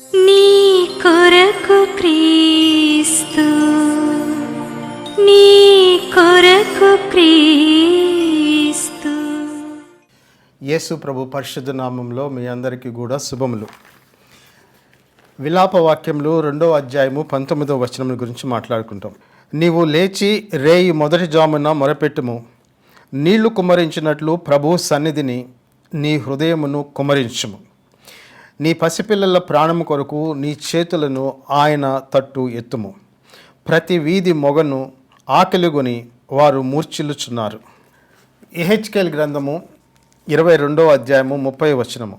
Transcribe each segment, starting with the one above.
నీ కొరకు క్రీస్తు, నీ కొరకు క్రీస్తు. యేసు ప్రభు పరిశుద్ధ నామంలో మీ అందరికీ కూడా శుభములు. విలాప వాక్యములు 2వ అధ్యాయము 19వ వచనం గురించి మాట్లాడుకుంటాం. నీవు లేచి రేయి మొదటి జామున మొరపెట్టుము, నీళ్లు కుమ్మరించినట్లు ప్రభు సన్నిధిని నీ హృదయమును కుమ్మరించుము. నీ పసిపిల్లల ప్రాణము కొరకు నీ చేతులను ఆయన తట్టు ఎత్తుము. ప్రతి వీధి మొగను ఆకలిగొని వారు మూర్ఛిల్లుచున్నారు. యెహెజ్కేలు గ్రంథము 22వ అధ్యాయము 30వ వచనము.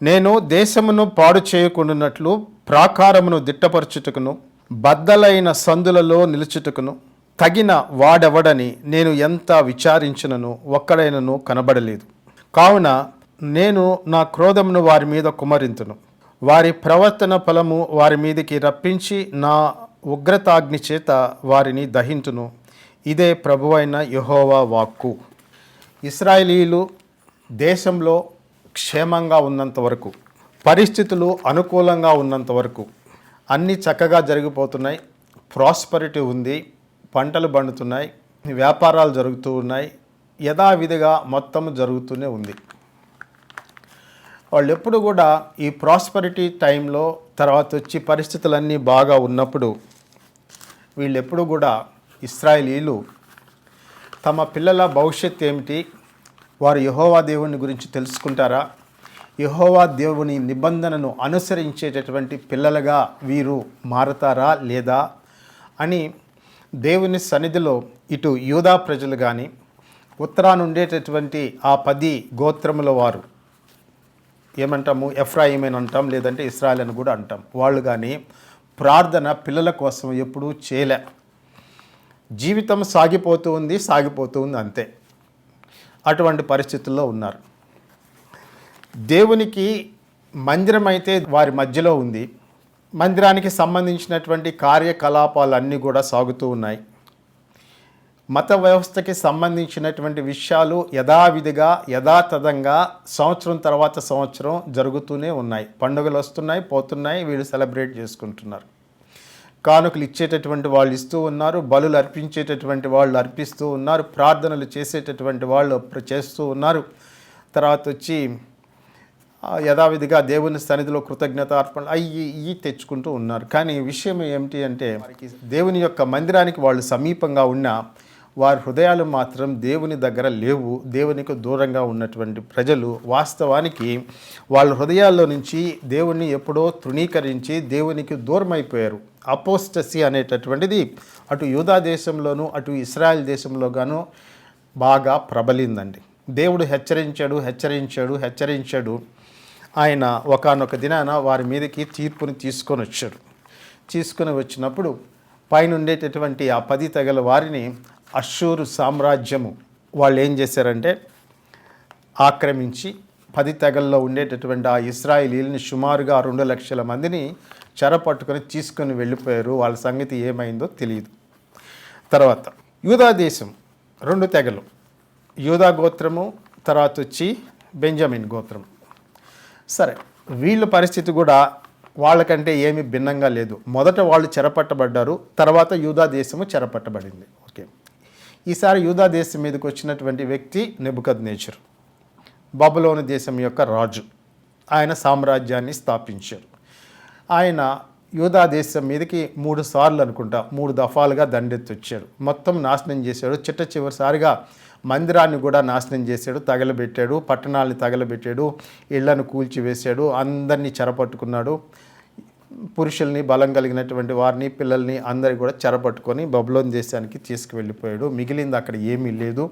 నేను దేశమును పాడు చేయకుండానట్లు ప్రాకారమును దిట్టపరచుటకును బద్దలైన సందులలో నిలుచుటకును తగిన వాడెవడని నేను ఎంత విచారించినను ఒక్కడైనను కనబడలేదు. కావున నేను నా క్రోధమును వారి మీద కుమ్మరింతును, వారి ప్రవర్తన ఫలము వారి మీదికి రప్పించి నా ఉగ్రతాగ్ని చేత వారిని దహింతును. ఇదే ప్రభువైన యెహోవా వాక్కు. ఇశ్రాయేలీయులు దేశంలో క్షేమంగా ఉన్నంత వరకు, పరిస్థితులు అనుకూలంగా ఉన్నంత వరకు అన్నీ చక్కగా జరిగిపోతున్నాయి. ప్రాస్పరిటీ ఉంది, పంటలు పండుతున్నాయి, వ్యాపారాలు జరుగుతూ ఉన్నాయి, యథావిధిగా మొత్తం జరుగుతూనే ఉంది. వాళ్ళు ఎప్పుడు కూడా ఈ ప్రాస్పరిటీ టైంలో తర్వాత వచ్చి పరిస్థితులన్నీ బాగా ఉన్నప్పుడు వీళ్ళు ఎప్పుడు కూడా ఇశ్రాయేలీయులు తమ పిల్లల భవిష్యత్తు ఏమిటి, వారు యెహోవా దేవుని గురించి తెలుసుకుంటారా, యెహోవా దేవుని నిబంధనను అనుసరించేటటువంటి పిల్లలుగా వీరు మారతారా లేదా అని దేవుని సన్నిధిలో ఇటు యూదా ప్రజలు కానీ ఉత్తరాన ఉండేటటువంటి ఆ 10 గోత్రముల వారు ఏమంటాము, ఎఫ్రాయిం అని అంటాం, లేదంటే ఇశ్రాయేల్ అని కూడా అంటాం, వాళ్ళు కానీ ప్రార్థన పిల్లల కోసం ఎప్పుడూ చేయలే. జీవితం సాగిపోతూ ఉంది అంతే. అటువంటి పరిస్థితుల్లో ఉన్నారు. దేవునికి మందిరం అయితే వారి మధ్యలో ఉంది. మందిరానికి సంబంధించినటువంటి కార్యకలాపాలన్నీ కూడా సాగుతూ ఉన్నాయి. మత వ్యవస్థకి సంబంధించినటువంటి విషయాలు యథావిధిగా యథాతథంగా సంవత్సరం తర్వాత సంవత్సరం జరుగుతూనే ఉన్నాయి. పండుగలు వస్తున్నాయి, పోతున్నాయి, వీళ్ళు సెలబ్రేట్ చేసుకుంటున్నారు. కానుకలు ఇచ్చేటటువంటి వాళ్ళు ఇస్తూ ఉన్నారు, బలులు అర్పించేటటువంటి వాళ్ళు అర్పిస్తూ ఉన్నారు, ప్రార్థనలు చేసేటటువంటి వాళ్ళు చేస్తూ ఉన్నారు. తర్వాత వచ్చి యథావిధిగా దేవుని సన్నిధిలో కృతజ్ఞత అర్పణ అయ్యి తెచ్చుకుంటూ ఉన్నారు. కానీ విషయం ఏమిటి అంటే, దేవుని యొక్క మందిరానికి వాళ్ళు సమీపంగా ఉన్నా వారి హృదయాలు మాత్రం దేవుని దగ్గర లేవు. దేవునికి దూరంగా ఉన్నటువంటి ప్రజలు వాస్తవానికి వాళ్ళ హృదయాల్లో నుంచి దేవుణ్ణి ఎప్పుడో తృణీకరించి దేవునికి దూరం అయిపోయారు. అపోస్టసీ అనేటటువంటిది అటు యూదా దేశంలోనూ అటు ఇశ్రాయేల్ దేశంలో గాను బాగా ప్రబలిందండి. దేవుడు హెచ్చరించాడు. ఆయన ఒకానొక దినాన వారి మీదకి తీర్పుని తీసుకొని వచ్చినప్పుడు పైన ఉండేటటువంటి ఆ 10 తెగల వారిని అష్షూరు సామ్రాజ్యము వాళ్ళు ఏం చేశారంటే ఆక్రమించి 10 తెగల్లో ఉండేటటువంటి ఆ ఇశ్రాయేలీయుల్ని సుమారుగా 2 లక్షల మందిని చెరపట్టుకొని తీసుకొని వెళ్ళిపోయారు. వాళ్ళ సంగతి ఏమైందో తెలియదు. తర్వాత యూదా దేశం 2 తెగలు, యూదా గోత్రము, తర్వాత వచ్చి బెంజమిన్ గోత్రం. సరే, వీళ్ళ పరిస్థితి కూడా వాళ్ళకంటే ఏమీ భిన్నంగా లేదు. మొదట వాళ్ళు చెరపట్టబడ్డారు, తర్వాత యూదా దేశము చెరపట్టబడింది. ఓకే, ఈసారి యూదా దేశం మీదకి వచ్చినటువంటి వ్యక్తి నెబుకద్నెజరు, బబులోను దేశం యొక్క రాజు. ఆయన సామ్రాజ్యాన్ని స్థాపించారు. ఆయన యూదా దేశం మీదకి 3 సార్లు అనుకుంటా 3 దఫాలుగా దండెత్తొచ్చాడు. మొత్తం నాశనం చేశాడు. చివరిసారిగా మందిరాన్ని కూడా నాశనం చేశాడు, తగలబెట్టాడు, పట్టణాలని తగలబెట్టాడు, ఇళ్లను కూల్చివేశాడు, అందరినీ చెరపట్టుకున్నాడు. పురుషుల్ని, బలం కలిగినటువంటి వారిని, పిల్లల్ని అందరి కూడా చెరపట్టుకొని బబులోను దేశానికి తీసుకువెళ్ళిపోయాడు. మిగిలింది అక్కడ ఏమీ లేదు.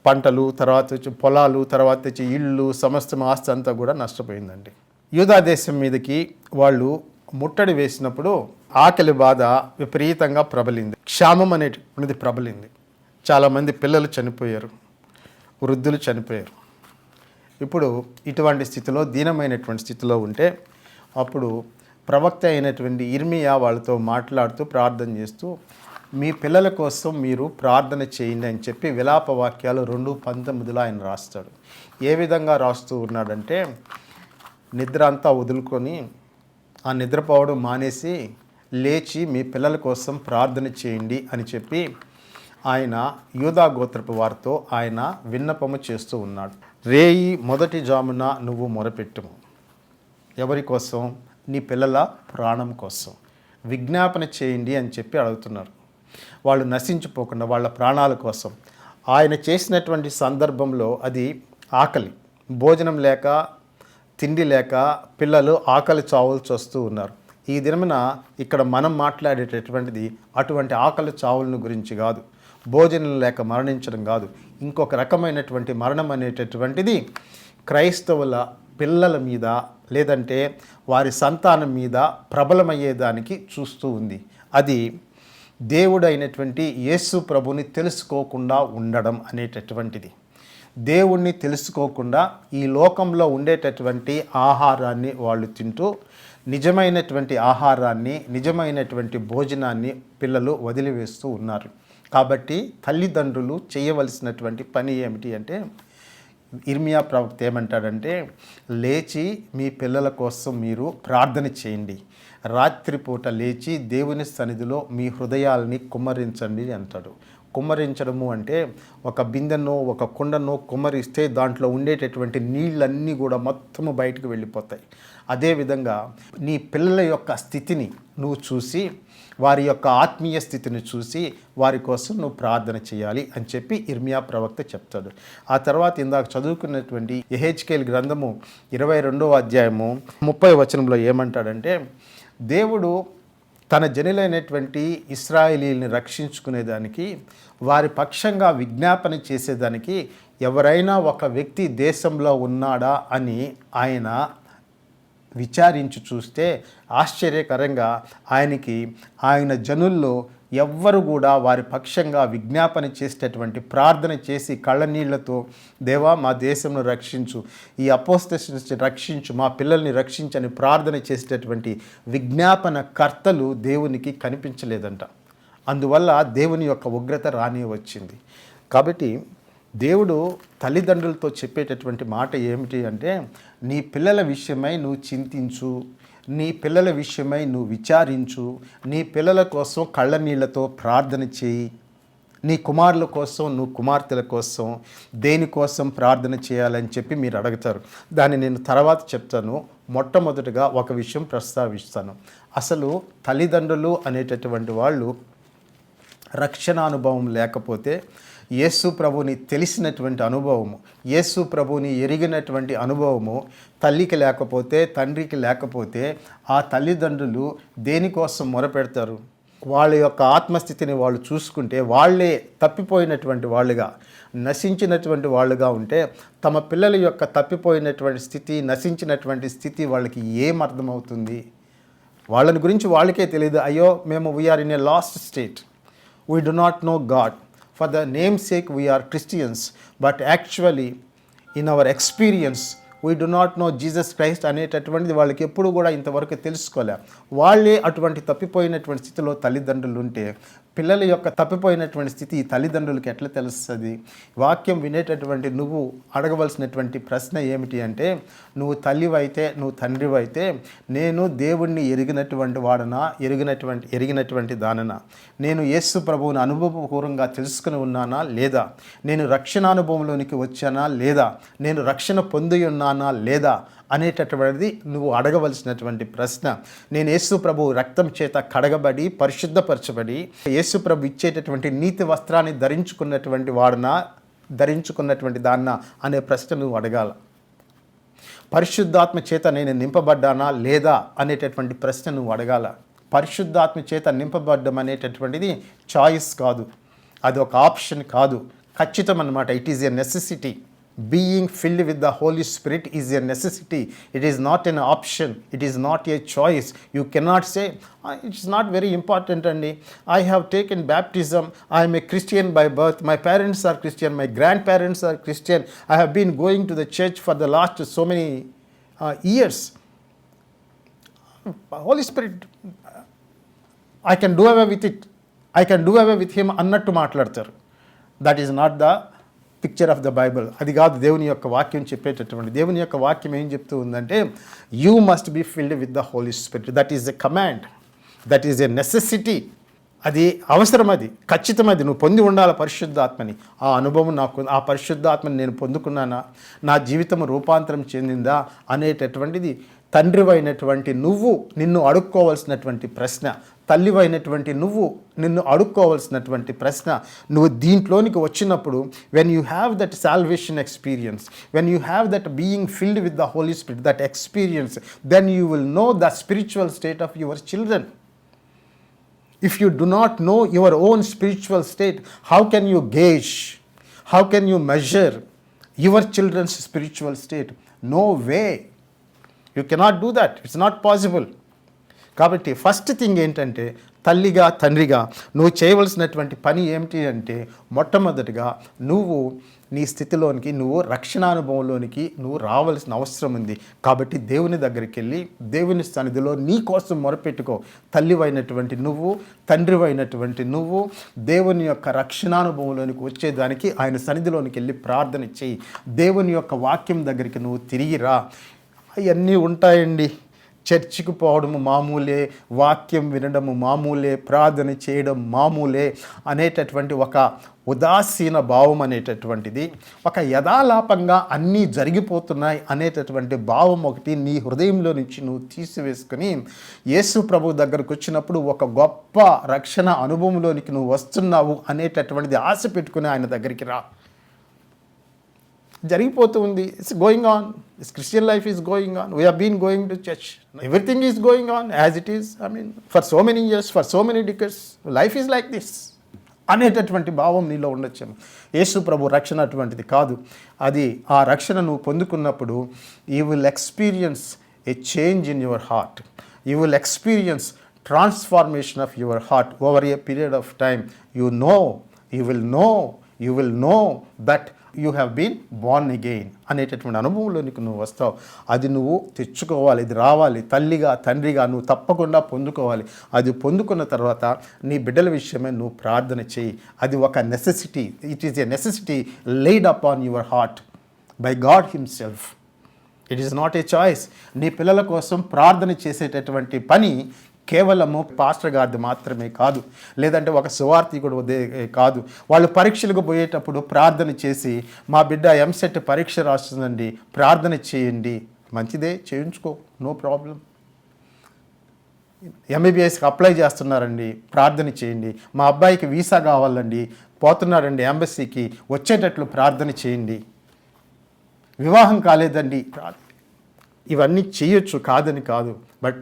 పంటలు, తర్వాత వచ్చి పొలాలు, తర్వాత వచ్చి ఇళ్ళు, సమస్త ఆస్తి అంతా కూడా నష్టపోయిందండి. యూదా దేశం మీదకి వాళ్ళు ముట్టడి వేసినప్పుడు ఆకలి బాధ విపరీతంగా ప్రబలింది. క్షామం అనేటువంటిది ప్రబలింది. చాలామంది పిల్లలు చనిపోయారు, వృద్ధులు చనిపోయారు. ఇప్పుడు ఇటువంటి స్థితిలో, దీనమైనటువంటి స్థితిలో ఉంటే అప్పుడు ప్రవక్త అయినటువంటి ఇర్మియా వాళ్ళతో మాట్లాడుతూ ప్రార్థన చేస్తూ మీ పిల్లల కోసం మీరు ప్రార్థన చేయండి అని చెప్పి విలాప వాక్యాలు 2:19 ఆయన రాస్తాడు. ఏ విధంగా రాస్తూ ఉన్నాడంటే, నిద్ర అంతా వదులుకొని ఆ నిద్రపోవడం మానేసి లేచి మీ పిల్లల కోసం ప్రార్థన చేయండి అని చెప్పి ఆయన యూదా గోత్రపు వారితో ఆయన విన్నపము చేస్తూ ఉన్నాడు. రేయి మొదటి జామున నువ్వు మొరపెట్టుము. ఎవరి కోసం? నీ పిల్లల ప్రాణం కోసం విజ్ఞాపన చేయండి అని చెప్పి అడుగుతున్నారు. వాళ్ళు నశించిపోకుండా వాళ్ళ ప్రాణాల కోసం. ఆయన చేసినటువంటి సందర్భంలో అది ఆకలి, భోజనం లేక, తిండి లేక పిల్లలు ఆకలి చావులు వస్తూ ఉన్నారు. ఈ దినమున ఇక్కడ మనం మాట్లాడేటటువంటిది అటువంటి ఆకలి చావులను గురించి కాదు, భోజనం లేక మరణించడం కాదు. ఇంకొక రకమైనటువంటి మరణం అనేటటువంటిది క్రైస్తవుల పిల్లల మీద లేదంటే వారి సంతానం మీద ప్రబలమయ్యేదానికి చూస్తూ ఉంది. అది దేవుడైనటువంటి యేసు ప్రభుని తెలుసుకోకుండా ఉండడం అనేటటువంటిది. దేవుణ్ణి తెలుసుకోకుండా ఈ లోకంలో ఉండేటటువంటి ఆహారాన్ని వాళ్ళు తింటూ నిజమైనటువంటి ఆహారాన్ని, నిజమైనటువంటి భోజనాన్ని పిల్లలు వదిలివేస్తూ ఉన్నారు. కాబట్టి తల్లిదండ్రులు చేయవలసినటువంటి పని ఏమిటి అంటే, ఇర్మియా ప్రవక్త ఏమంటాడంటే, లేచి మీ పిల్లల కోసం మీరు ప్రార్థన చేయండి. రాత్రిపూట లేచి దేవుని సన్నిధిలో మీ హృదయాల్ని కుమ్మరించండి అంటాడు. కుమ్మరించడము అంటే ఒక బిందెనో ఒక కుండనో కుమ్మరిస్తే దాంట్లో ఉండేటటువంటి నీళ్ళన్నీ కూడా మొత్తము బయటకు వెళ్ళిపోతాయి. అదేవిధంగా నీ పిల్లల యొక్క స్థితిని నువ్వు చూసి, వారి యొక్క ఆత్మీయ స్థితిని చూసి వారి కోసం నువ్వు ప్రార్థన చేయాలి అని చెప్పి ఇర్మియా ప్రవక్త చెప్తాడు. ఆ తర్వాత ఇందాక చదువుకున్నటువంటి యెహెజ్కేలు గ్రంథము 22వ అధ్యాయము 30వ వచనంలో ఏమంటాడంటే, దేవుడు తన జనులైనటువంటి ఇశ్రాయేలీల్ని రక్షించుకునేదానికి, వారి పక్షంగా విజ్ఞాపన చేసేదానికి ఎవరైనా ఒక వ్యక్తి దేశంలో ఉన్నాడా అని ఆయన విచారించి చూస్తే ఆశ్చర్యకరంగా ఆయన జనుల్లో ఎవ్వరు కూడా వారి పక్షంగా విజ్ఞాపన చేసేటటువంటి, ప్రార్థన చేసి కళ్ళనీళ్లతో దేవా మా దేశంను రక్షించు, ఈ అపోస్తలుని రక్షించు, మా పిల్లల్ని రక్షించని ప్రార్థన చేసేటటువంటి విజ్ఞాపన కర్తలు దేవునికి కనిపించలేదంట. అందువల్ల దేవుని యొక్క ఉగ్రత రాని వచ్చింది. కాబట్టి దేవుడు తల్లిదండ్రులతో చెప్పేటటువంటి మాట ఏమిటి అంటే, నీ పిల్లల విషయమై నువ్వు చింతించు, నీ పిల్లల విషయమై నువ్వు విచారించు, నీ పిల్లల కోసం కళ్ళనీళ్లతో ప్రార్థన చేయి. నీ కుమారుల కోసం, నువ్వు కుమార్తెల కోసం దేనికోసం ప్రార్థన చేయాలని చెప్పి మీరు అడుగుతారు. దాన్ని నేను తర్వాత చెప్తాను. మొట్టమొదటిగా ఒక విషయం ప్రస్తావిస్తాను. అసలు తల్లిదండ్రులు అనేటటువంటి వాళ్ళు రక్షణ అనుభవం లేకపోతే, యేసు ప్రభుని తెలిసినటువంటి అనుభవము, యేసు ప్రభుని ఎరిగినటువంటి అనుభవము తల్లికి లేకపోతే, తండ్రికి లేకపోతే ఆ తల్లిదండ్రులు దేనికోసం మొరపెడతారు? వాళ్ళ యొక్క ఆత్మస్థితిని వాళ్ళు చూసుకుంటే వాళ్ళే తప్పిపోయినటువంటి వాళ్ళుగా, నశించినటువంటి వాళ్ళుగా ఉంటే తమ పిల్లల యొక్క తప్పిపోయినటువంటి స్థితి, నశించినటువంటి స్థితి వాళ్ళకి ఏం అర్థమవుతుంది? వాళ్ళని గురించి వాళ్ళకే తెలియదు. అయ్యో మేము we are in a lost state, we do not know God. For the name's sake we are Christians, but actually in our experience we do not know Jesus Christ అనేటటువంటిది వాళ్ళకి ఎప్పుడు కూడా ఇంతవరకు తెలుసుకోలే. వాళ్ళే అటువంటి తప్పిపోయినటువంటి స్థితిలో తల్లిదండ్రులు ఉంటే పిల్లల యొక్క తప్పిపోయినటువంటి స్థితి తల్లిదండ్రులకి ఎట్లా తెలుస్తుంది? వాక్యం వినేటటువంటి నువ్వు అడగవలసినటువంటి ప్రశ్న ఏమిటి అంటే, నువ్వు తల్లివైతే, నువ్వు తండ్రివైతే, నేను దేవుణ్ణి ఎరిగినటువంటి వాడనా, ఎరిగినటువంటి దాననా? నేను యేసు ప్రభువుని అనుభవపూర్వంగా తెలుసుకుని ఉన్నానా లేదా? నేను రక్షణ అనుభవంలోనికి వచ్చానా లేదా? నేను రక్షణ పొంది ఉన్నానా లేదా అనేటటువంటిది నువ్వు అడగవలసినటువంటి ప్రశ్న. నేను యేసు ప్రభు రక్తం చేత కడగబడి పరిశుద్ధపరచబడి యేసు ప్రభు ఇచ్చేటటువంటి నీతి వస్త్రాన్ని ధరించుకున్నటువంటి వాడనా, ధరించుకున్నటువంటి దాన్నా అనే ప్రశ్న నువ్వు అడగాల. పరిశుద్ధాత్మ చేత నేను నింపబడ్డానా లేదా అనేటటువంటి ప్రశ్న నువ్వు అడగాల. పరిశుద్ధాత్మ చేత నింపబడ్డం అనేటటువంటిది చాయిస్ కాదు, అది ఒక ఆప్షన్ కాదు, ఖచ్చితం అన్నమాట. It is a necessity. Being filled with the Holy Spirit is a necessity. It is not an option. It is not a choice. You cannot say, it's not very important and I have taken baptism. I am a Christian by birth. My parents are Christian. My grandparents are Christian. I have been going to the church for the last so many years. Holy Spirit, I can do away with it. I can do away with him అన్నట్టు మాట్లాడతారు. That is not the picture of the Bible. అది కాదు దేవుని యొక్క వాక్యం చెప్పేటటువంటి. దేవుని యొక్క వాక్యం ఏం చెప్తూ ఉందంటే, you must be filled with the Holy Spirit. That is a command, that is a necessity. అది అవసరం, అది ఖచ్చితం. అది నువ్వు పొంది ఉండాలి పరిశుద్ధాత్మని. ఆ అనుభవం నాకు, ఆ పరిశుద్ధాత్మని నేను పొందుకున్నానా, నా జీవితం రూపాంతరం చెందిందా అనేటటువంటిది తండ్రివైనటువంటి నువ్వు నిన్ను అడుక్కోవాల్సినటువంటి ప్రశ్న. తల్లివైనటువంటి నువ్వు నిన్ను అడుక్కోవాల్సినటువంటి ప్రశ్న. నువ్వు దీంట్లోనికి వచ్చినప్పుడు, when you have that salvation experience, when you have that being filled with the Holy Spirit, that experience, then you will know the spiritual state of your children. If you do not know your own spiritual state, how can you gauge? How can you measure your children's spiritual state? No way. You cannot do that. It's not possible. కాబట్టి first thing ఏంటంటే, తల్లిగా తండ్రిగా నువ్వు చేయవలసినటువంటి పని ఏమిటి అంటే, మొట్టమొదటిగా నువ్వు నీ స్థితిలోనికి, నువ్వు రక్షణానుభవంలోనికి నువ్వు రావాల్సిన అవసరం ఉంది. కాబట్టి దేవుని దగ్గరికి వెళ్ళి దేవుని సన్నిధిలో నీ కోసం మొరపెట్టుకో. తల్లివైనటువంటి నువ్వు, తండ్రివైనటువంటి నువ్వు దేవుని యొక్క రక్షణానుభవంలోనికి వచ్చేదానికి ఆయన సన్నిధిలోనికి వెళ్ళి ప్రార్థన చేయి. దేవుని యొక్క వాక్యం దగ్గరికి నువ్వు తిరిగి రా. అవన్నీ ఉంటాయండి. చర్చికి పోవడము మామూలే, వాక్యం వినడము మామూలే, ప్రార్థన చేయడం మామూలే అనేటటువంటి ఒక ఉదాసీన భావం అనేటటువంటిది, ఒక యథాలాపంగా అన్నీ జరిగిపోతున్నాయి అనేటటువంటి భావం ఒకటి నీ హృదయంలో నుంచి నువ్వు తీసివేసుకుని యేసు ప్రభు దగ్గరకు వచ్చినప్పుడు ఒక గొప్ప రక్షణ అనుభవంలోనికి నువ్వు వస్తున్నావు అనేటటువంటిది ఆశ పెట్టుకుని ఆయన దగ్గరికి రా. జరిగిపోతూ ఉంది. It's going on. This Christian life is going on. We been going to church. Everything is going on as it is. For so many years, for so many decades life is like this అనేటటువంటి భావం నీలో ఉండొచ్చాము. యేసు ప్రభు రక్షణ అటువంటిది కాదు. అది ఆ రక్షణ నువ్వు పొందుకున్నప్పుడు you will experience a change in your heart. You will experience transformation of your heart over a period of time. You will know that you have been born again అనేటటువంటి అనుభవంలోనికి నువ్వు వస్తావు. అది నువ్వు తెచ్చుకోవాలి, ఇది రావాలి. తల్లిగా తండ్రిగా నువ్వు తప్పకుండా పొందుకోవాలి. అది పొందుకున్న తర్వాత నీ బిడ్డల విషయమే నువ్వు ప్రార్థన చేయి. అది ఒక necessity. It is a necessity laid upon your heart by God himself. It is not a choice. నీ పిల్లల కోసం ప్రార్థన చేసేటటువంటి పని కేవలము పాస్టర్ గారిది మాత్రమే కాదు, లేదంటే ఒక సువార్థికుడు కాదు. వాళ్ళు పరీక్షలకు పోయేటప్పుడు ప్రార్థన చేసి, మా బిడ్డ ఎంసెట్ పరీక్ష రాస్తుందండి, ప్రార్థన చేయండి. మంచిదే, చేయించుకో, నో ప్రాబ్లం. ఎంబీబీఎస్కి అప్లై చేస్తున్నారండి, ప్రార్థన చేయండి. మా అబ్బాయికి వీసా కావాలండి, పోతున్నాడండి ఎంబసీకి, వచ్చేటట్లు ప్రార్థన చేయండి. వివాహం కాలేదండి, ఇవన్నీ చేయొచ్చు, కాదని కాదు. బట్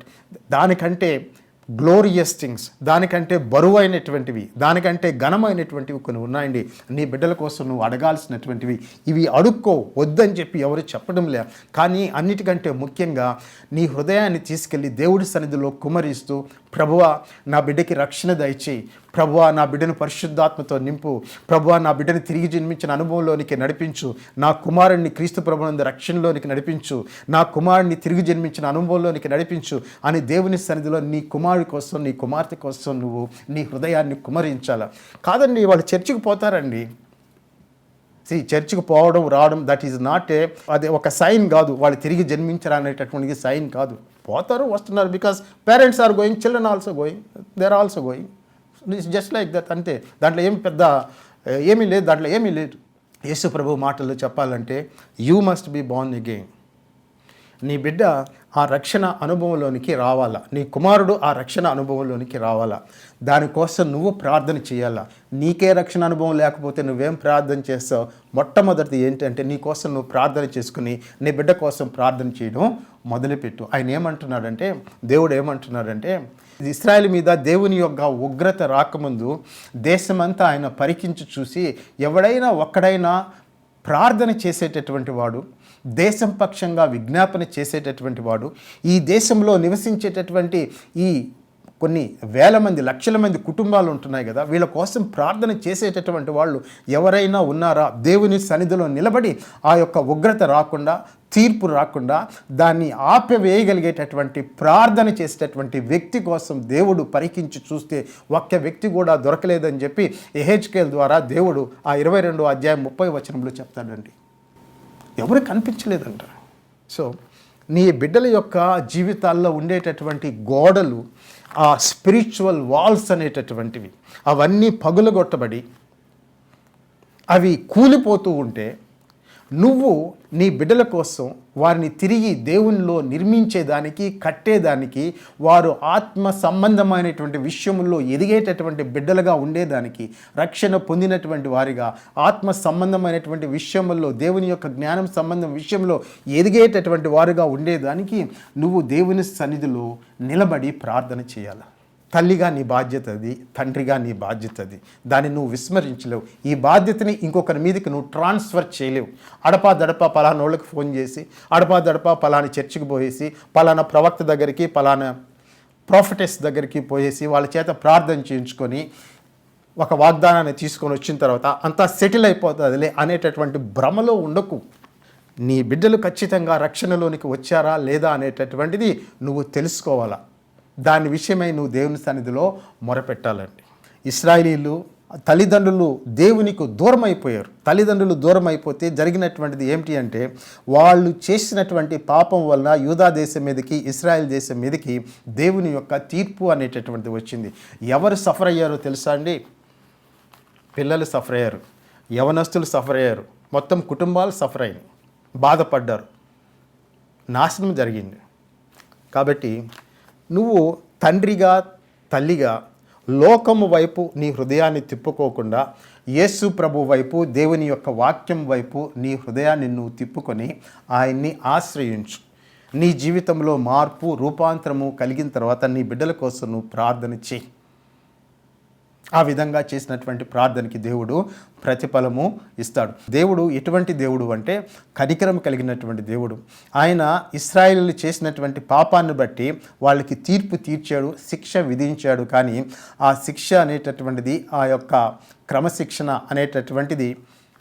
దానికంటే గ్లోరియస్ థింగ్స్, దానికంటే బరువైనటువంటివి, దానికంటే ఘనమైనటువంటివి కొన్ని ఉన్నాయండి. నీ బిడ్డల కోసం నువ్వు అడగాల్సినటువంటివి. ఇవి అడుక్కో, వద్దని చెప్పి ఎవరు చెప్పడం లే. కానీ అన్నిటికంటే ముఖ్యంగా నీ హృదయాన్ని తీసుకెళ్ళి దేవుడి సన్నిధిలో కుమరిస్తూ, ప్రభువా నా బిడ్డకి రక్షణ దయచేయి, ప్రభువా నా బిడ్డను పరిశుద్ధాత్మతో నింపు, ప్రభువా నా బిడ్డను తిరిగి జన్మించిన అనుభవంలోనికి నడిపించు, నా కుమారుడిని క్రీస్తు ప్రభునందు రక్షణలోనికి నడిపించు, నా కుమారుడిని తిరిగి జన్మించిన అనుభవంలోనికి నడిపించు అని దేవుని సన్నిధిలో నీ కుమారుడి కోసం, నీ కుమార్తె కోసం నువ్వు నీ హృదయాన్ని కుమరించాల. కాదండి, వాళ్ళు చర్చికి పోతారండి. చర్చికి పోవడం రావడం దట్ ఈజ్ నాట్ అది ఒక సైన్ కాదు. వాళ్ళు తిరిగి జన్మించారనేటటువంటి సైన్ కాదు. పోతారు, వస్తున్నారు. Because parents are going, children also going, they are also going. It's just like that, అంతే. దాంట్లో ఏమి పెద్ద ఏమీ లేదు. యేసు ప్రభు మాటల్లో చెప్పాలంటే, you must be born again. నీ బిడ్డ ఆ రక్షణ అనుభవంలోనికి రావాలా, నీ కుమారుడు ఆ రక్షణ అనుభవంలోనికి రావాలా. దానికోసం నువ్వు ప్రార్థన చేయాలా. నీకే రక్షణ అనుభవం లేకపోతే నువ్వేం ప్రార్థన చేస్తావు? మొట్టమొదటిది ఏంటంటే, నీ కోసం నువ్వు ప్రార్థన చేసుకుని నీ బిడ్డ కోసం ప్రార్థన చేయడం మొదలుపెట్టు. ఆయన ఏమంటున్నాడంటే, దేవుడు ఏమంటున్నాడంటే, ఇశ్రాయేలు మీద దేవుని యొక్క ఉగ్రత రాకముందు దేశమంతా ఆయన పరికించి చూసి, ఎవడైనా ఒక్కడైనా ప్రార్థన చేసేటటువంటి వాడు, దేశం పక్షంగా విజ్ఞాపన చేసేటటువంటి వాడు, ఈ దేశంలో నివసించేటటువంటి ఈ కొన్ని వేల మంది, లక్షల మంది కుటుంబాలు ఉంటున్నాయి కదా, వీళ్ళ కోసం ప్రార్థన చేసేటటువంటి వాళ్ళు ఎవరైనా ఉన్నారా? దేవుని సన్నిధిలో నిలబడి ఆ యొక్క ఉగ్రత రాకుండా, తీర్పు రాకుండా దాన్ని ఆపివేయగలిగేటటువంటి ప్రార్థన చేసేటటువంటి వ్యక్తి కోసం దేవుడు పరికించి చూస్తే ఒక్క వ్యక్తి కూడా దొరకలేదని చెప్పి యెహెజ్కేలు ద్వారా దేవుడు ఆ 22వ అధ్యాయం 30వ వచనంలో చెప్తాడండి. ఎవరు కనిపించలేదంట. సో నీ బిడ్డల యొక్క జీవితాల్లో ఉండేటటువంటి గోడలు, ఆ స్పిరిచువల్ వాల్స్ అనేటటువంటివి అవన్నీ పగులగొట్టబడి అవి కూలిపోతూ ఉంటే నువ్వు నీ బిడ్డల కోసం వారిని తిరిగి దేవునిలో నిర్మించేదానికి, కట్టేదానికి, వారు ఆత్మ సంబంధమైనటువంటి విషయంలో ఎదిగేటటువంటి బిడ్డలుగా ఉండేదానికి, రక్షణ పొందినటువంటి వారిగా ఆత్మ సంబంధమైనటువంటి విషయంలో, దేవుని యొక్క జ్ఞానం సంబంధం విషయంలో ఎదిగేటటువంటి వారుగా ఉండేదానికి నువ్వు దేవుని సన్నిధిలో నిలబడి ప్రార్థన చేయాలి. తల్లిగా నీ బాధ్యత అది, తండ్రిగా నీ బాధ్యత అది. దాన్ని నువ్వు విస్మరించలేవు. ఈ బాధ్యతని ఇంకొకరి మీదకి నువ్వు ట్రాన్స్ఫర్ చేయలేవు. అడపా దడపా పలానా వాళ్ళకి ఫోన్ చేసి, అడపా దడపా పలానా చర్చికి పోయేసి, పలానా ప్రవక్త దగ్గరికి, పలానా ప్రాఫిటెస్ దగ్గరికి పోయేసి వాళ్ళ చేత ప్రార్థన చేయించుకొని ఒక వాగ్దానాన్ని తీసుకొని వచ్చిన తర్వాత అంతా సెటిల్ అయిపోతుందిలే అనేటటువంటి భ్రమలో ఉండకు. నీ బిడ్డలు ఖచ్చితంగా రక్షణలోనికి వచ్చారా లేదా అనేటటువంటిది నువ్వు తెలుసుకోవాలా. దాని విషయమై నువ్వు దేవుని సన్నిధిలో మొరపెట్టాలండి. ఇశ్రాయేలీలు తల్లిదండ్రులు దేవునికి దూరం అయిపోయారు. తల్లిదండ్రులు దూరం అయిపోతే జరిగినటువంటిది ఏమిటి అంటే, వాళ్ళు చేసినటువంటి పాపం వలన యూదా దేశం మీదకి, ఇశ్రాయేల్ దేశం మీదకి దేవుని యొక్క తీర్పు అనేటటువంటిది వచ్చింది. ఎవరు సఫర్ అయ్యారో తెలుసా అండి? పిల్లలు సఫర్ అయ్యారు, యవనస్తులు సఫర్ అయ్యారు, మొత్తం కుటుంబాలు సఫర్ అయినాయి, బాధపడ్డారు, నాశనం జరిగింది. కాబట్టి నువ్వు తండ్రిగా, తల్లిగా లోకము వైపు నీ హృదయాన్ని తిప్పుకోకుండా యేసు ప్రభు వైపు, దేవుని యొక్క వాక్యం వైపు నీ హృదయాన్ని నువ్వు తిప్పుకొని ఆయన్ని ఆశ్రయించు. నీ జీవితంలో మార్పు, రూపాంతరము కలిగిన తర్వాత నీ బిడ్డల కోసం నువ్వు ప్రార్థన చేయి. ఆ విధంగా చేసినటువంటి ప్రార్థనకి దేవుడు ప్రతిఫలము ఇస్తాడు. దేవుడు ఎటువంటి దేవుడు అంటే కనికరం కలిగినటువంటి దేవుడు. ఆయన ఇశ్రాయేలీయులు చేసినటువంటి పాపాన్ని బట్టి వాళ్ళకి తీర్పు తీర్చాడు, శిక్ష విధించాడు. కానీ ఆ శిక్ష అనేటటువంటిది, ఆ యొక్క క్రమశిక్షణ అనేటటువంటిది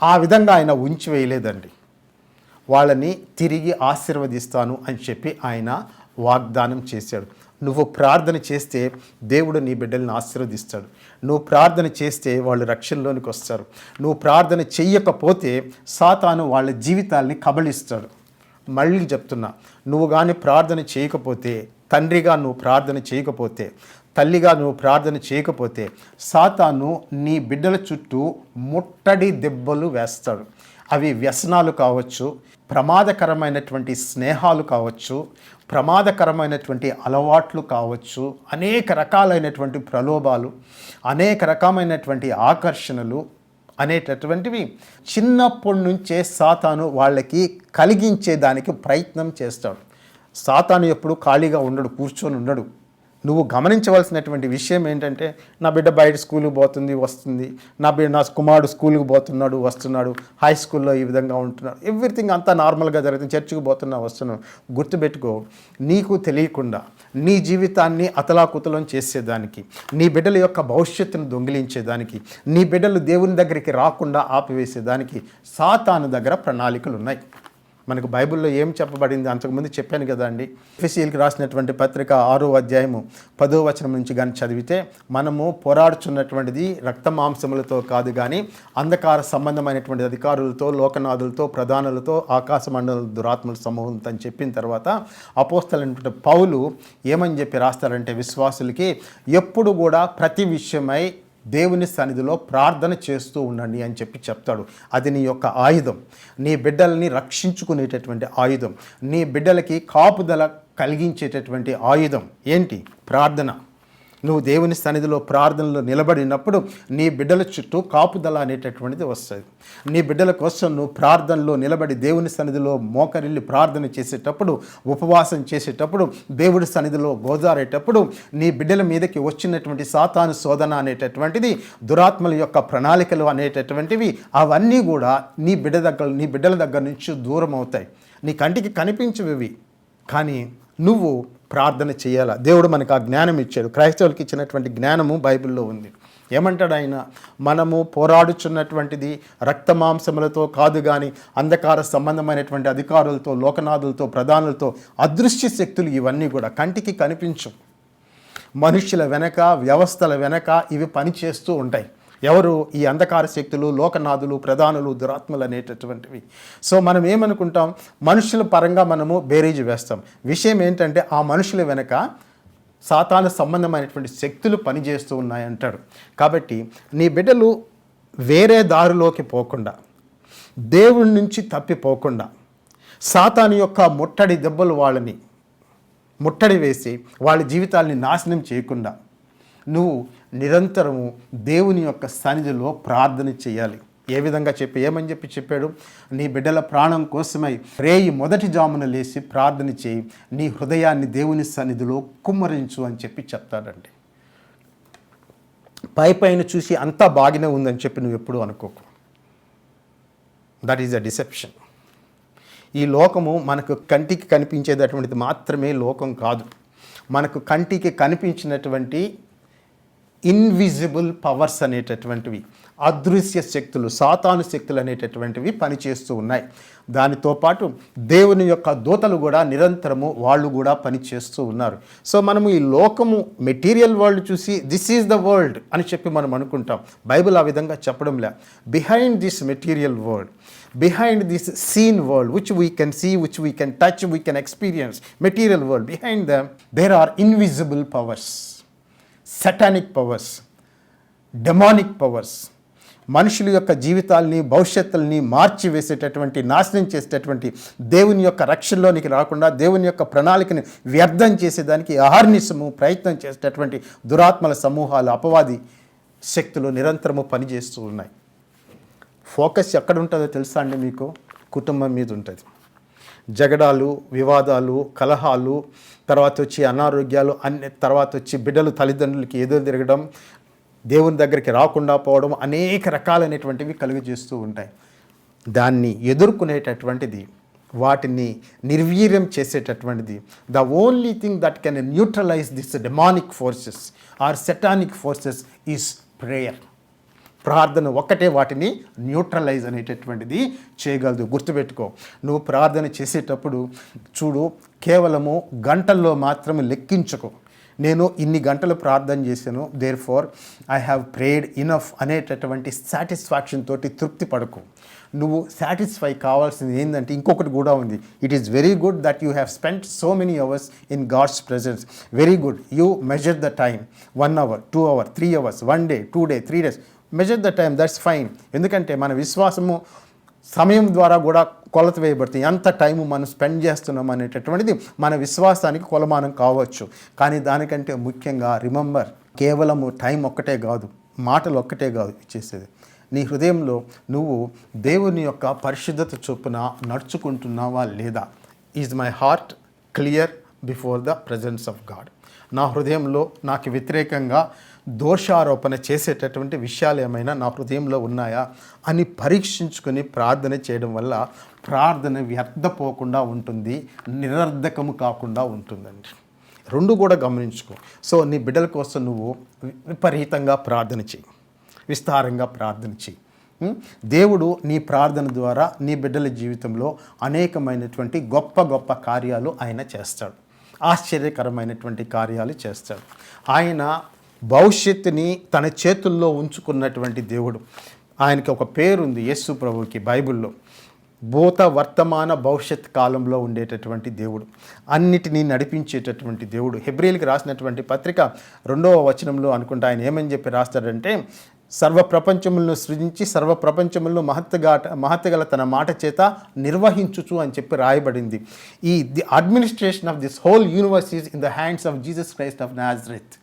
ఆ విధంగా ఆయన ఉంచివేయలేదండి. వాళ్ళని తిరిగి ఆశీర్వదిస్తాను అని చెప్పి ఆయన వాగ్దానం చేశాడు. నువ్వు ప్రార్థన చేస్తే దేవుడు నీ బిడ్డలను ఆశీర్వదిస్తాడు. నువ్వు ప్రార్థన చేస్తే వాళ్ళు రక్షణలోనికి వస్తారు. నువ్వు ప్రార్థన చెయ్యకపోతే సాతాను వాళ్ళ జీవితాల్ని కబళిస్తాడు. మళ్ళీ చెప్తున్నా, నువ్వు కానీ ప్రార్థన చేయకపోతే, తండ్రిగా నువ్వు ప్రార్థన చేయకపోతే, తల్లిగా నువ్వు ప్రార్థన చేయకపోతే సాతాను నీ బిడ్డల చుట్టూ ముట్టడి దెబ్బలు వేస్తాడు. అవి వ్యసనాలు కావచ్చు, ప్రమాదకరమైనటువంటి స్నేహాలు కావచ్చు, ప్రమాదకరమైనటువంటి అలవాట్లు కావచ్చు, అనేక రకాలైనటువంటి ప్రలోభాలు, అనేక రకమైనటువంటి ఆకర్షణలు అనేటటువంటివి చిన్నప్పటి నుంచే సాతాను వాళ్ళకి కలిగించేదానికి ప్రయత్నం చేస్తాడు. సాతాను ఎప్పుడు ఖాళీగా ఉండడు, కూర్చొని ఉండడు. నువ్వు గమనించవలసినటువంటి విషయం ఏంటంటే, నా బిడ్డ బయట స్కూల్కి పోతుంది వస్తుంది, నా కుమారుడు స్కూల్కి పోతున్నాడు వస్తున్నాడు, హై స్కూల్లో ఈ విధంగా ఉంటున్నాడు, ఎవ్రీథింగ్ అంతా నార్మల్గా జరుగుతుంది, చర్చికి పోతున్నా వస్తున్నావు. గుర్తుపెట్టుకో, నీకు తెలియకుండా నీ జీవితాన్ని అతలాకుతలం చేసేదానికి, నీ బిడ్డల యొక్క భవిష్యత్తును దొంగిలించేదానికి, నీ బిడ్డలు దేవుని దగ్గరికి రాకుండా ఆపివేసేదానికి సాతాను దగ్గర ప్రణాళికలు ఉన్నాయి. మనకు బైబిల్లో ఏం చెప్పబడింది అంతకుముందు చెప్పాను కదా అండి. ఎఫెసీయులకు రాసినటువంటి పత్రిక 6వ అధ్యాయము 10వ వచనం నుంచి కానీ చదివితే, మనము పోరాడుచున్నటువంటిది రక్త మాంసములతో కాదు కానీ అంధకార సంబంధమైనటువంటి అధికారులతో, లోకనాథులతో, ప్రధానులతో, ఆకాశ మండల దురాత్మల సమూహంతో అని చెప్పిన తర్వాత అపోస్తలుడైన పౌలు ఏమని చెప్పి రాస్తారంటే, విశ్వాసులకి ఎప్పుడు కూడా ప్రతి విషయమై దేవుని సన్నిధిలో ప్రార్థన చేస్తూ ఉండండి అని చెప్పి చెప్తాడు. అది నీ యొక్క ఆయుధం, నీ బిడ్డల్ని రక్షించుకునేటటువంటి ఆయుధం, నీ బిడ్డలకి కాపుదల కలిగించేటటువంటి ఆయుధం ఏంటి? ప్రార్థన. నువ్వు దేవుని సన్నిధిలో ప్రార్థనలో నిలబడినప్పుడు నీ బిడ్డల చుట్టూ కాపుదల అనేటటువంటిది వస్తుంది. నీ బిడ్డల కోసం నువ్వు ప్రార్థనలో నిలబడి దేవుని సన్నిధిలో మోకరిల్లి ప్రార్థన చేసేటప్పుడు, ఉపవాసం చేసేటప్పుడు, దేవుడి సన్నిధిలో గోజారేటప్పుడు నీ బిడ్డల మీదకి వచ్చినటువంటి సాతాను శోధన అనేటటువంటిది, దురాత్మల యొక్క ప్రణాళికలు అనేటటువంటివి అవన్నీ కూడా నీ బిడ్డల దగ్గర నుంచి దూరం అవుతాయి. నీ కంటికి కనిపించవి, కానీ నువ్వు ప్రార్థన చేయాలా. దేవుడు మనకు ఆ జ్ఞానం ఇచ్చాడు. క్రైస్తవులకి ఇచ్చినటువంటి జ్ఞానము బైబిల్లో ఉంది. ఏమంటాడు ఆయన? మనము పోరాడుచున్నటువంటిది రక్తమాంసములతో కాదు కానీ అంధకార సంబంధమైనటువంటి అధికారులతో, లోకనాథులతో, ప్రధానులతో, అదృశ్య శక్తులు ఇవన్నీ కూడా కంటికి కనిపించు. మనుష్యుల వెనక, వ్యవస్థల వెనక ఇవి పనిచేస్తూ ఉంటాయి. ఎవరు? ఈ అంధకార శక్తులు, లోకనాథులు, ప్రధానులు, దురాత్మలు అనేటటువంటివి. సో మనం ఏమనుకుంటాం? మనుషుల పరంగా మనము బేరీజు వేస్తాం. విషయం ఏంటంటే ఆ మనుషుల వెనక సాతాను సంబంధమైనటువంటి శక్తులు పనిచేస్తూ ఉన్నాయంటాడు. కాబట్టి నీ బిడ్డలు వేరే దారిలోకి పోకుండా, దేవుడి నుంచి తప్పిపోకుండా, సాతాను యొక్క ముట్టడి దెబ్బలు వాళ్ళని ముట్టడి వేసి వాళ్ళ జీవితాల్ని నాశనం చేయకుండా నువ్వు నిరంతరము దేవుని యొక్క సన్నిధిలో ప్రార్థన చేయాలి. ఏ విధంగా ఏమని చెప్పాడు? నీ బిడ్డల ప్రాణం కోసమై రేయి మొదటి జామున లేచి ప్రార్థన చేయి, నీ హృదయాన్ని దేవుని సన్నిధిలో కుమ్మరించు అని చెప్తాడండి. పైన చూసి అంతా బాగానే ఉందని చెప్పి నువ్వు ఎప్పుడూ అనుకోకు. That is a deception. ఈ లోకము మనకు కంటికి కనిపించేటటువంటిది మాత్రమే లోకం కాదు. మనకు కంటికి కనిపించినటువంటి ఇన్విజిబుల్ పవర్స్ అనేటటువంటివి, అదృశ్య శక్తులు, సాతాను శక్తులు అనేటటువంటివి పనిచేస్తూ ఉన్నాయి. దానితో పాటు దేవుని యొక్క దూతలు కూడా నిరంతరము వాళ్ళు కూడా పనిచేస్తూ ఉన్నారు. సో మనము ఈ లోకము మెటీరియల్ వరల్డ్ చూసి దిస్ ఈజ్ ద వరల్డ్ అని చెప్పి మనం అనుకుంటాం. బైబిల్ ఆ విధంగా చెప్పడంలే. Behind this material world, behind this seen world, which we can see, which we can touch, we can experience, material world, behind them there are invisible powers, satanic powers, demonic powers. మనుషుల యొక్క జీవితాల్ని, భవిష్యత్తుల్ని మార్చివేసేటటువంటి, నాశనం చేసేటటువంటి, దేవుని యొక్క రక్షణలోనికి రాకుండా దేవుని యొక్క ప్రణాళికని వ్యర్థం చేసేదానికి అహర్నిశము ప్రయత్నం చేసేటటువంటి దురాత్మల సమూహాలు, అపవాది శక్తులు నిరంతరము పనిచేస్తూ ఉన్నాయి. ఫోకస్ ఎక్కడ ఉంటుందో తెలుసా అండి మీకు? కుటుంబం మీద ఉంటుంది. జగడాలు, వివాదాలు, కలహాలు, తర్వాత వచ్చి అనారోగ్యాలు, తర్వాత వచ్చి బిడ్డలు తల్లిదండ్రులకి ఎదురు తిరగడం, దేవుని దగ్గరికి రాకుండా పోవడం, అనేక రకాలైనటువంటివి కలుగజేస్తూ ఉంటాయి. దాన్ని ఎదుర్కొనేటటువంటిది, వాటిని నిర్వీర్యం చేసేటటువంటిది, the only thing that can neutralise this demonic forces or satanic forces is prayer. ప్రార్థన ఒక్కటే వాటిని న్యూట్రలైజ్ అనేటటువంటిది చేయగలదు. గుర్తుపెట్టుకో, నువ్వు ప్రార్థన చేసేటప్పుడు చూడు, కేవలము గంటల్లో మాత్రం లెక్కించుకో. నేను ఇన్ని గంటలు ప్రార్థన చేశాను, therefore I have prayed enough అనేటటువంటి సాటిస్ఫాక్షన్ తోటి తృప్తి పడకు. నువ్వు సాటిస్ఫై కావాల్సింది ఏంటంటే ఇంకొకటి కూడా ఉంది. It is very good that you have spent so many hours in God's presence. Very good. You measure the time, 1 hour, 2 hours, 3 hours, 1 day, 2 days, 3 days. Measure the time, that's fine. ఎందుకంటే మన విశ్వాసము సమయం ద్వారా కూడా కొలత వేయబడుతుంది. ఎంత time మనం స్పెండ్ చేస్తున్నాం అనేటటువంటిది మన విశ్వాసానికి కొలమానం కావచ్చు. కానీ దానికంటే ముఖ్యంగా రిమెంబర్, కేవలము టైం ఒక్కటే కాదు, మాటలు ఒక్కటే కాదు ఇచ్చేసేది. నీ హృదయంలో నువ్వు దేవుని యొక్క పరిశుద్ధత చొప్పున నడుచుకుంటున్నావా లేదా? Is my heart clear before the presence of God? నా హృదయంలో నాకు వ్యతిరేకంగా దోషారోపణ చేసేటటువంటి విషయాలు ఏమైనా నా హృదయంలో ఉన్నాయా అని పరీక్షించుకొని ప్రార్థన చేయడం వల్ల ప్రార్థన వ్యర్థపోకుండా ఉంటుంది, నిరర్ధకము కాకుండా ఉంటుందండి. రెండు కూడా గమనించుకో. సో నీ బిడ్డల కోసం నువ్వు విపరీతంగా ప్రార్థన చేయి, విస్తారంగా ప్రార్థన చేయి. దేవుడు నీ ప్రార్థన ద్వారా నీ బిడ్డల జీవితంలో అనేకమైనటువంటి గొప్ప గొప్ప కార్యాలు ఆయన చేస్తాడు. ఆశ్చర్యకరమైనటువంటి కార్యాలు చేస్తాడు. ఆయన భవిష్యత్తుని తన చేతుల్లో ఉంచుకున్నటువంటి దేవుడు. ఆయనకి ఒక పేరుంది యేసు ప్రభువుకి బైబిల్లో, భూత వర్తమాన భవిష్యత్ కాలంలో ఉండేటటువంటి దేవుడు, అన్నిటినీ నడిపించేటటువంటి దేవుడు. హెబ్రీయులకు రాసినటువంటి పత్రిక 2వ వచనంలో అనుకుంటా ఆయన ఏమని చెప్పి రాస్తాడంటే, సర్వప్రపంచములను సృజించి సర్వప్రపంచములను మహత్తుగల తన మాట చేత నిర్వహించుచు అని చెప్పి రాయబడింది. The administration of this whole universe is in the hands of Jesus Christ of Nazareth.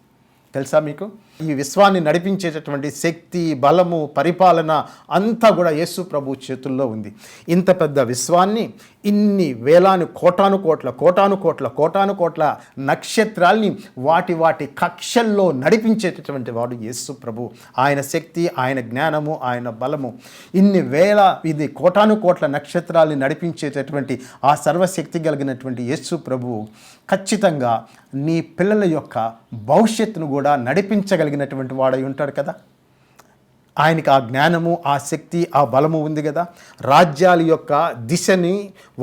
తెలుసా మీకు? ఈ విశ్వాన్ని నడిపించేటటువంటి శక్తి, బలము, పరిపాలన అంతా కూడా యేసు ప్రభు చేతుల్లో ఉంది. ఇంత పెద్ద విశ్వాన్ని ఇన్ని వేలాను కోటాను కోట్ల నక్షత్రాల్ని వాటి కక్షల్లో నడిపించేటటువంటి వాడు యేసు ప్రభు. ఆయన శక్తి, ఆయన జ్ఞానము, ఆయన బలము, ఇది కోట్ల నక్షత్రాల్ని నడిపించేటటువంటి ఆ సర్వశక్తి కలిగినటువంటి యేసు ప్రభువు ఖచ్చితంగా నీ పిల్లల యొక్క భవిష్యత్తును కూడా నడిపించగలిగినటువంటి వాడై ఉంటాడు కదా. ఆయనకి ఆ జ్ఞానము, ఆ శక్తి, ఆ బలము ఉంది కదా. రాజ్యాల యొక్క దిశని,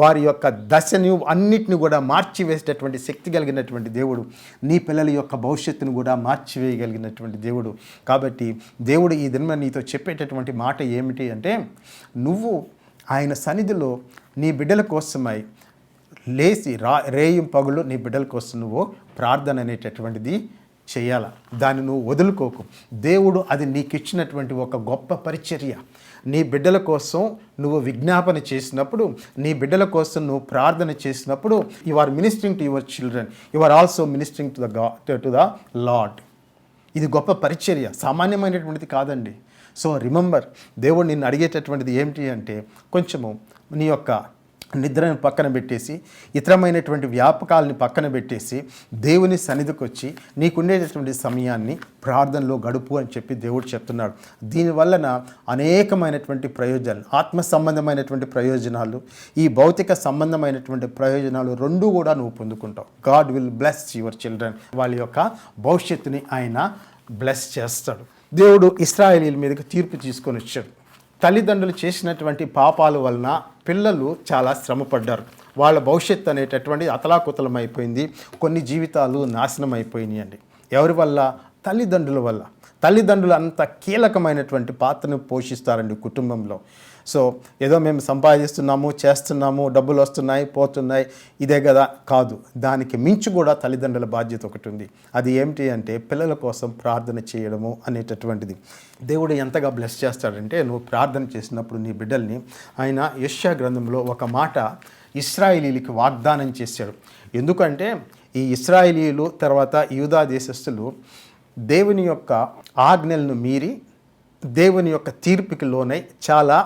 వారి యొక్క దశని అన్నిటిని కూడా మార్చివేసేటటువంటి శక్తి కలిగినటువంటి దేవుడు నీ పిల్లల యొక్క భవిష్యత్తును కూడా మార్చివేయగలిగినటువంటి దేవుడు. కాబట్టి దేవుడు ఈ దిన నీతో చెప్పేటటువంటి మాట ఏమిటి అంటే, నువ్వు ఆయన సన్నిధిలో నీ బిడ్డల కోసమై లేచి రేయం పగులు నీ బిడ్డల కోసం నువ్వు ప్రార్థన అనేటటువంటిది చేయాల. దాన్ని నువ్వు వదులుకోకు. దేవుడు అది నీకు ఇచ్చినటువంటి ఒక గొప్ప పరిచర్య. నీ బిడ్డల కోసం నువ్వు విజ్ఞాపన చేసినప్పుడు, నీ బిడ్డల కోసం నువ్వు ప్రార్థన చేసినప్పుడు, you are ministering to your children, you are also ministering to the Lord. ఇది గొప్ప పరిచర్య, సామాన్యమైనటువంటిది కాదండి. సో రిమెంబర్, దేవుడు నిన్ను అడిగేటటువంటిది ఏమిటి అంటే, కొంచెము నీ యొక్క నిద్రను పక్కన పెట్టేసి, ఇతరమైనటువంటి వ్యాపకాలని పక్కన పెట్టేసి, దేవుని సన్నిధికి వచ్చి నీకుండేటటువంటి సమయాన్ని ప్రార్థనలో గడుపు అని చెప్పి దేవుడు చెప్తున్నాడు. దీనివలన అనేకమైనటువంటి ప్రయోజనాలు, ఆత్మ సంబంధమైనటువంటి ప్రయోజనాలు, ఈ భౌతిక సంబంధమైనటువంటి ప్రయోజనాలు రెండూ కూడా నువ్వు పొందుకుంటావు. God will bless your children. వాళ్ళ యొక్క భవిష్యత్తుని ఆయన బ్లెస్ చేస్తాడు. దేవుడు ఇశ్రాయేలీల మీదకి తీర్పు తీసుకొని వచ్చాడు. తల్లిదండ్రులు చేసినటువంటి పాపాల వలన పిల్లలు చాలా శ్రమపడ్డారు. వాళ్ళ భవిష్యత్తు అనేటటువంటి అతలాకుతలం అయిపోయింది. కొన్ని జీవితాలు నాశనం అయిపోయినాయి అండి. ఎవరి వల్ల? తల్లిదండ్రుల వల్ల. తల్లిదండ్రులు అంత కీలకమైనటువంటి పాత్రను పోషిస్తారండి కుటుంబంలో. సో ఏదో మేము సంపాదిస్తున్నాము, చేస్తున్నాము, డబ్బులు వస్తున్నాయి, పోతున్నాయి, ఇదే కదా కాదు. దానికి మించి కూడా తల్లిదండ్రుల బాధ్యత ఒకటి ఉంది. అది ఏమిటి అంటే పిల్లల కోసం ప్రార్థన చేయడము అనేటటువంటిది. దేవుడు ఎంతగా బ్లెస్ చేస్తాడంటే, నువ్వు ప్రార్థన చేసినప్పుడు నీ బిడ్డల్ని ఆయన యెషయా గ్రంథంలో ఒక మాట ఇశ్రాయేలీలకి వాగ్దానం చేశాడు. ఎందుకంటే ఈ ఇశ్రాయేలీలు తర్వాత యూదా దేశస్థులు దేవుని యొక్క ఆజ్ఞలను మీరి దేవుని యొక్క తీర్పుకి లోనై చాలా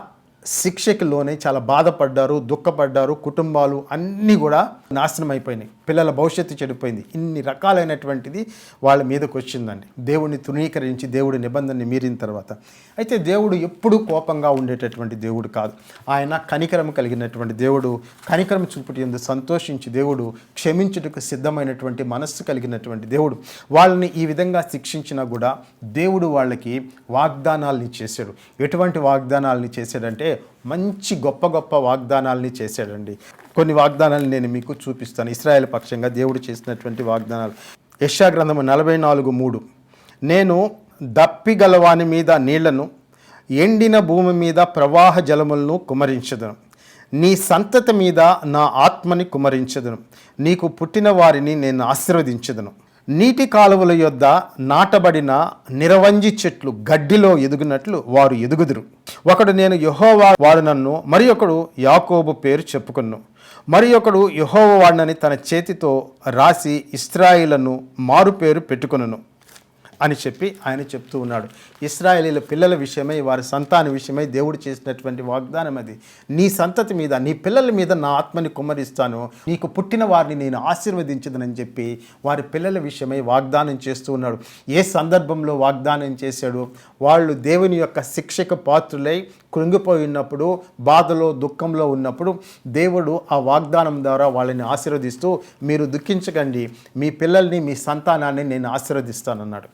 శిక్షకి లోనై చాలా బాధపడ్డారు, దుఃఖపడ్డారు. కుటుంబాలు అన్నీ కూడా నాశనం అయిపోయినాయి. పిల్లల భవిష్యత్తు చెడిపోయింది. ఇన్ని రకాలైనటువంటిది వాళ్ళ మీదకి వచ్చిందండి. దేవుడిని తృణీకరించి దేవుడి నిబంధనని మీరిన తర్వాత. అయితే దేవుడు ఎప్పుడూ కోపంగా ఉండేటటువంటి దేవుడు కాదు. ఆయన కనికరం కలిగినటువంటి దేవుడు. కనికరం చూపుటి యందు సంతోషించి దేవుడు, క్షమించుటకు సిద్ధమైనటువంటి మనస్సు కలిగినటువంటి దేవుడు. వాళ్ళని ఈ విధంగా శిక్షించినా కూడా దేవుడు వాళ్ళకి వాగ్దానాల్ని చేశాడు. ఎటువంటి వాగ్దానాల్ని చేశాడంటే, మంచి గొప్ప గొప్ప వాగ్దానాల్ని చేశాడండి. కొన్ని వాగ్దానాలు నేను మీకు చూపిస్తాను. ఇశ్రాయేల్ పక్షంగా దేవుడు చేసినటువంటి వాగ్దానాలు. యెషయా గ్రంథము 44:3, నేను దప్పిగలవాని మీద నీళ్లను, ఎండిన భూమి మీద ప్రవాహ జలములను కుమరించదును. నీ సంతతి మీద నా ఆత్మని కుమరించదును. నీకు పుట్టిన వారిని నేను ఆశీర్వదించదును. నీటి కాలువల యొద్ద నాటబడిన నిరవంజి చెట్లు గడ్డిలో ఎదుగునట్లు వారు ఎదుగుదురు. ఒకడు నేను యెహోవా వాడునన్ను, మరి ఒకడు యాకోబు పేరు చెప్పుకొను, మరి ఒకడు యెహోవా వాడినని తన చేతితో రాసి ఇశ్రాయేలును మారు పేరు పెట్టుకొనును అని చెప్పి ఆయన చెప్తూ ఉన్నాడు. ఇశ్రాయేలీల పిల్లల విషయమై, వారి సంతాన విషయమై దేవుడు చేసినటువంటి వాగ్దానం అది. నీ సంతతి మీద, నీ పిల్లల మీద నా ఆత్మని కుమ్మరిస్తాను, నీకు పుట్టిన వారిని నేను ఆశీర్వదించదనని చెప్పి వారి పిల్లల విషయమై వాగ్దానం చేస్తూ ఉన్నాడు. ఏ సందర్భంలో వాగ్దానం చేశాడు? వాళ్ళు దేవుని యొక్క శిక్షకు పాత్రులై కృంగిపోయి ఉన్నప్పుడు, బాధలో దుఃఖంలో ఉన్నప్పుడు దేవుడు ఆ వాగ్దానం ద్వారా వాళ్ళని ఆశీర్వదిస్తూ, మీరు దుఃఖించకండి, మీ పిల్లల్ని, మీ సంతానాన్ని నేను ఆశీర్వదిస్తానన్నాడు.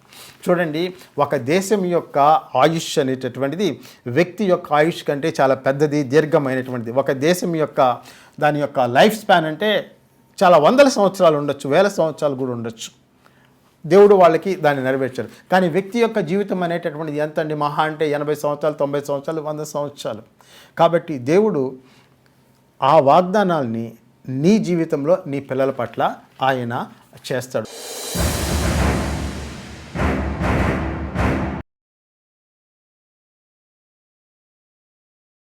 చూడండి, ఒక దేశం యొక్క ఆయుష్ అనేటటువంటిది వ్యక్తి యొక్క ఆయుష్ కంటే చాలా పెద్దది, దీర్ఘమైనటువంటిది. ఒక దేశం యొక్క దాని యొక్క లైఫ్ స్పాన్ అంటే చాలా వందల సంవత్సరాలు ఉండొచ్చు, వేల సంవత్సరాలు కూడా ఉండొచ్చు. దేవుడు వాళ్ళకి దాన్ని నెరవేర్చారు. కానీ వ్యక్తి యొక్క జీవితం అనేటటువంటిది ఎంత అండి? మహా అంటే 80 సంవత్సరాలు, 90 సంవత్సరాలు, 100 సంవత్సరాలు. కాబట్టి దేవుడు ఆ వాగ్దానాల్ని నీ జీవితంలో, నీ పిల్లల పట్ల ఆయన చేస్తాడు.